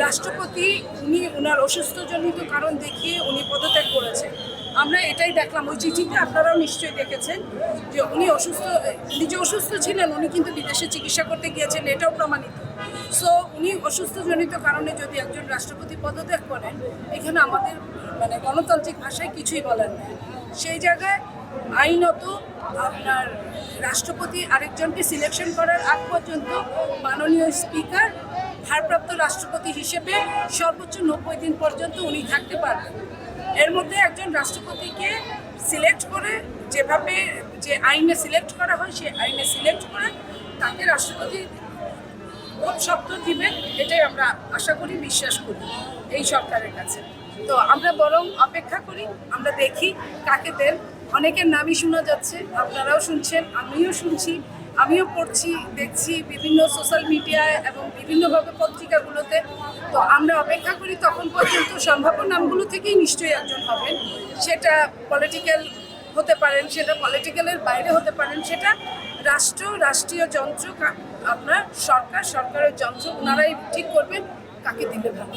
রাষ্ট্রপতি উনি ওনার অসুস্থজনিত কারণ দেখিয়ে উনি পদত্যাগ করেছেন। আমরা এটাই দেখলাম ওই চিঠিতে, আপনারাও নিশ্চয়ই দেখেছেন যে উনি নিজে অসুস্থ ছিলেন, উনি কিন্তু বিদেশে চিকিৎসা করতে গিয়েছেন, এটাও প্রমাণিত। সো উনি অসুস্থজনিত কারণে যদি একজন রাষ্ট্রপতি পদত্যাগ করেন, এখানে আমাদের গণতান্ত্রিক ভাষায় কিছুই বলার নেই। সেই জায়গায় আইনত আপনার রাষ্ট্রপতি আরেকজনকে সিলেকশন করার আগ পর্যন্ত মাননীয় স্পিকার ভারপ্রাপ্ত রাষ্ট্রপতি হিসেবে সর্বোচ্চ 90 দিন পর্যন্ত উনি থাকতে পারবেন। এর মধ্যে একজন রাষ্ট্রপতিকে সিলেক্ট করে যেভাবে যে আইনে সিলেক্ট করা হয়, সেই আইনে সিলেক্ট করে তাকে রাষ্ট্রপতি ভোট শব্দ দিবেন, এটাই আমরা আশা করি, বিশ্বাস করি এই সরকারের কাছে। তো আমরা বরং অপেক্ষা করি, আমরা দেখি কাকে দেন। অনেকের নামই শোনা যাচ্ছে, আপনারাও শুনছেন, আমিও শুনছি, আমিও পড়ছি, দেখছি বিভিন্ন সোশ্যাল মিডিয়ায় এবং বিভিন্নভাবে পত্রিকাগুলোতে। তো আমরা অপেক্ষা করি, তখন পর্যন্ত সম্ভাব্য নামগুলো থেকেই নিশ্চয়ই একজন হবেন। সেটা পলিটিক্যাল হতে পারেন, সেটা পলিটিক্যালের বাইরে হতে পারেন, সেটা রাষ্ট্রীয় যন্ত্র, আপনার সরকারের যন্ত্র, ওনারাই ঠিক করবেন কাকে দিলে ভালো।